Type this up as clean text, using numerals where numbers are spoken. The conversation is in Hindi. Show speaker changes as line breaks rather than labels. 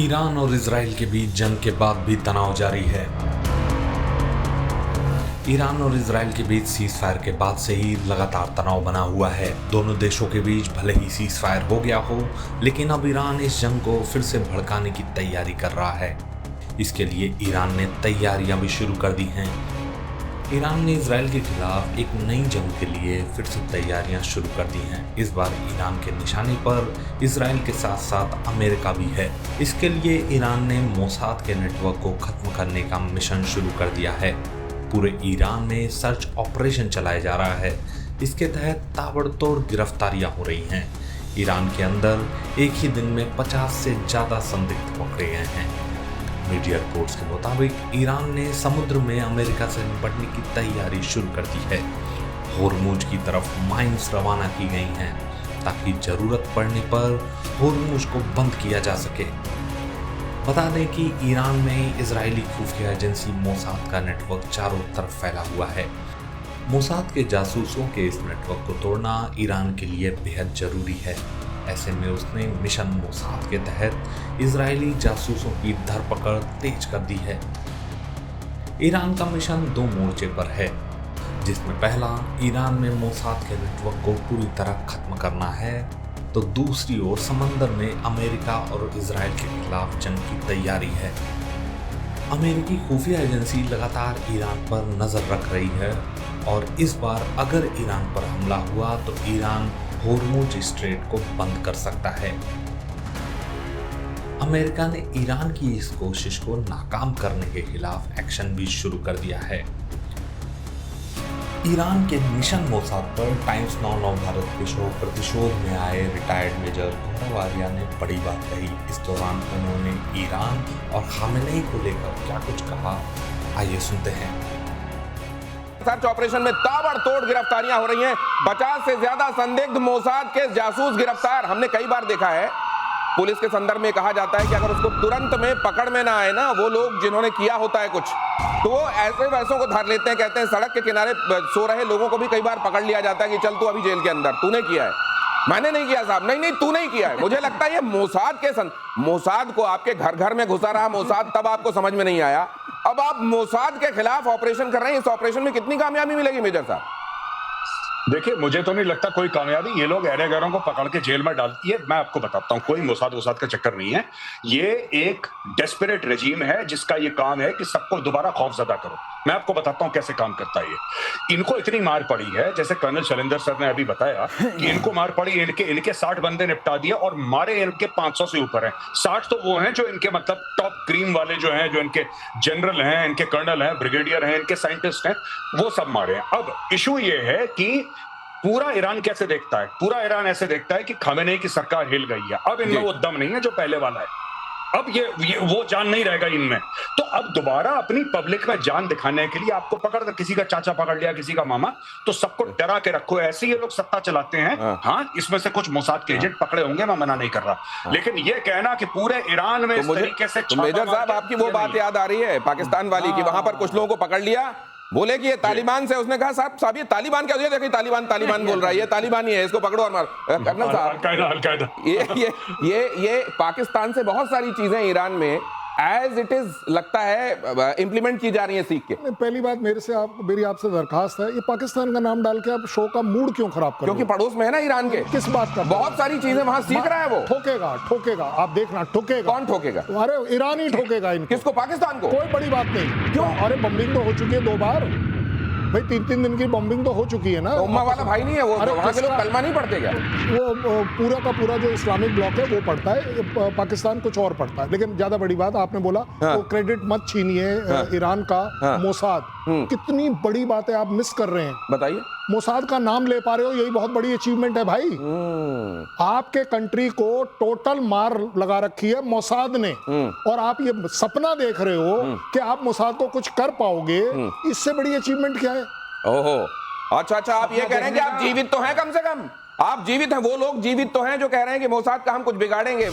ईरान और इजराइल के बीच जंग के बाद भी तनाव जारी है। ईरान और इजराइल के बीच सीज फायर के बाद से ही लगातार तनाव बना हुआ है। दोनों देशों के बीच भले ही सीज फायर हो गया हो, लेकिन अब ईरान इस जंग को फिर से भड़काने की तैयारी कर रहा है। इसके लिए ईरान ने तैयारियां भी शुरू कर दी हैं। ईरान ने इजराइल के खिलाफ एक नई जंग के लिए फिर से तैयारियां शुरू कर दी हैं। इस बार ईरान के निशाने पर इजराइल के साथ साथ अमेरिका भी है। इसके लिए ईरान ने मोसाद के नेटवर्क को खत्म करने का मिशन शुरू कर दिया है। पूरे ईरान में सर्च ऑपरेशन चलाया जा रहा है। इसके तहत ताबड़तोड़ गिरफ्तारियां हो रही हैं। ईरान के अंदर एक ही दिन में 50 से ज़्यादा संदिग्ध पकड़े गए हैं। मीडिया रिपोर्ट्स के मुताबिक ईरान ने समुद्र में अमेरिका से निपटने की तैयारी शुरू कर दी है। होर्मुज की तरफ माइंस रवाना की गई हैं ताकि जरूरत पड़ने पर होर्मुज को बंद किया जा सके। बता दें कि ईरान में इजरायली खुफिया एजेंसी मोसाद का नेटवर्क चारों तरफ फैला हुआ है। मोसाद के जासूसों के इस नेटवर्क को तोड़ना ईरान के लिए बेहद जरूरी है। ऐसे में उसने मिशन मोसाद के तहत इजरायली जासूसों की धरपकड़ तेज कर दी है। ईरान का मिशन 2 मोर्चे पर है, जिसमें पहला ईरान में मोसाद के नेटवर्क को पूरी तरह खत्म करना है, तो दूसरी ओर समंदर में अमेरिका और इजराइल के खिलाफ जंग की तैयारी है। अमेरिकी खुफिया एजेंसी लगातार ईरान पर नजर रख रही है और इस बार अगर ईरान पर हमला हुआ तो ईरान होर्मुज स्ट्रेट को बंद कर सकता है। अमेरिका ने ईरान की इस कोशिश को नाकाम करने के खिलाफ एक्शन भी शुरू कर दिया है। ईरान के मिशन मोसाद पर टाइम्स नाउ भारत के शो प्रतिशोध में आए रिटायर्ड मेजर गोहरवारिया ने बड़ी बात कही। इस दौरान उन्होंने ईरान और खामेनेई को लेकर क्या कुछ कहा, आइए सुनते हैं।
सर्च ऑपरेशन में ताबड़तोड़ गिरफ्तारियां हो रही हैं। 50 से ज्यादा संदिग्ध मोसाद के जासूस गिरफ्तार। हमने कई बार देखा है, पुलिस के संदर्भ में कहा जाता है कि अगर उसको तुरंत में पकड़ में ना आए ना वो लोग जिन्होंने किया होता है कुछ, तो वो ऐसे वैसों को धर लेते हैं। कहते हैं सड़क के किनारे सो रहे लोगों को भी कई बार पकड़ लिया जाता है कि चल तू अभी जेल के अंदर, तूने किया है। मैंने नहीं किया साहब। नहीं नहीं, तू नहीं किया है। मुझे लगता है ये मोसाद को आपके घर घर में घुसा रहा मोसाद, तब आपको समझ में नहीं आया। अब आप मोसाद के खिलाफ ऑपरेशन कर रहे हैं। इस ऑपरेशन में कितनी कामयाबी मिलेगी मेजर साहब?
देखिए, मुझे तो नहीं लगता कोई कामयाबी। ये लोग अहरे गैरों को पकड़ के जेल में डाल, ये मैं आपको बताता हूँ, कोई मोसाद का चक्कर नहीं है। ये एक डेस्परेट रेजीम है जिसका ये काम है कि सबको दोबारा खौफजदा करो। मैं आपको बताता हूँ कैसे काम करता है ये। इनको इतनी मार पड़ी है, जैसे कर्नल शैलेंद्र सर ने अभी बताया कि इनको मार पड़ी, इनके 60 बंदे निपटा दिए और मारे इनके 500 से ऊपर हैं। 60 तो वो हैं जो इनके मतलब टॉप क्रीम वाले जो हैं, जो इनके जनरल हैं, इनके कर्नल हैं, ब्रिगेडियर हैं, इनके साइंटिस्ट हैं, वो सब मारे हैं। अब इशू ये है कि पूरा ईरान कैसे देखता है? पूरा ईरान ऐसे देखता है कि खामेनेई की सरकार हिल गई है। अब इनमें वो दम नहीं है जो पहले वाला है। अब ये वो जान नहीं रहेगा इनमें। तो अब दोबारा अपनी पब्लिक में जान दिखाने के लिए आपको पकड़ कर, किसी का चाचा पकड़ लिया, किसी का मामा, तो सबको डरा के रखो। ऐसे ये लोग सत्ता चलाते हैं। हाँ, इसमें से कुछ मोसाद के एजेंट पकड़े होंगे, मैं मना नहीं कर रहा, लेकिन ये कहना कि पूरे ईरान में इस तरीके से
मेजर साहब, आपकी वो बात याद आ रही है पाकिस्तान वाली की, वहां पर कुछ लोगों को पकड़ लिया, बोले कि ये तालिबान से। उसने कहा साहब ये तालिबान क्या? देखिए तालिबान बोल रहा है, ये तालिबान ही है, इसको पकड़ो और मार। कर्नल साहब, ये पाकिस्तान से बहुत सारी चीजें ईरान में एज इट इज लगता है इंप्लीमेंट की जा रही है सीख के।
पहली बात मेरी आपसे दरखास्त है, ये पाकिस्तान का नाम डाल के आप शो का मूड क्यों खराब कर?
क्योंकि पड़ोस में है ना ईरान के।
किस बात का?
बहुत सारी चीजें वहां सीख रहा है वो।
ठोकेगा, आप देखना ठोकेगा।
कौन ठोकेगा?
अरे ईरान ही ठोकेगा इनको।
किसको? पाकिस्तान को?
कोई बड़ी बात नहीं।
क्यों?
अरे बम्बिंग तो हो चुकी है 2 बार भाई, 3 दिन की बम्बिंग तो हो चुकी है ना।
तो उम्मा वाला भाई नहीं है वो? वहां के लोग कलमा नहीं पढ़ते क्या?
वो पूरा का पूरा जो इस्लामिक ब्लॉक है वो पढ़ता है, पाकिस्तान कुछ और पढ़ता है। लेकिन ज्यादा बड़ी बात आपने बोला, वो क्रेडिट मत छीनिए ईरान का। मोसाद, कितनी बड़ी बात है, आप मिस कर रहे हैं।
बताइए।
मोसाद का नाम ले पा रहे हो, यही बहुत बड़ी अचीवमेंट है भाई। आपके कंट्री को टोटल मार लगा रखी है मोसाद ने, और आप ये सपना देख रहे हो कि आप मोसाद को कुछ कर पाओगे। इससे बड़ी अचीवमेंट क्या है?
ओहो, अच्छा, आप ये कह रहे हैं कि आप जीवित तो हैं, कम से कम आप जीवित हैं। वो लोग जीवित तो हैं जो कह रहे हैं कि मोसाद का हम कुछ बिगाड़ेंगे।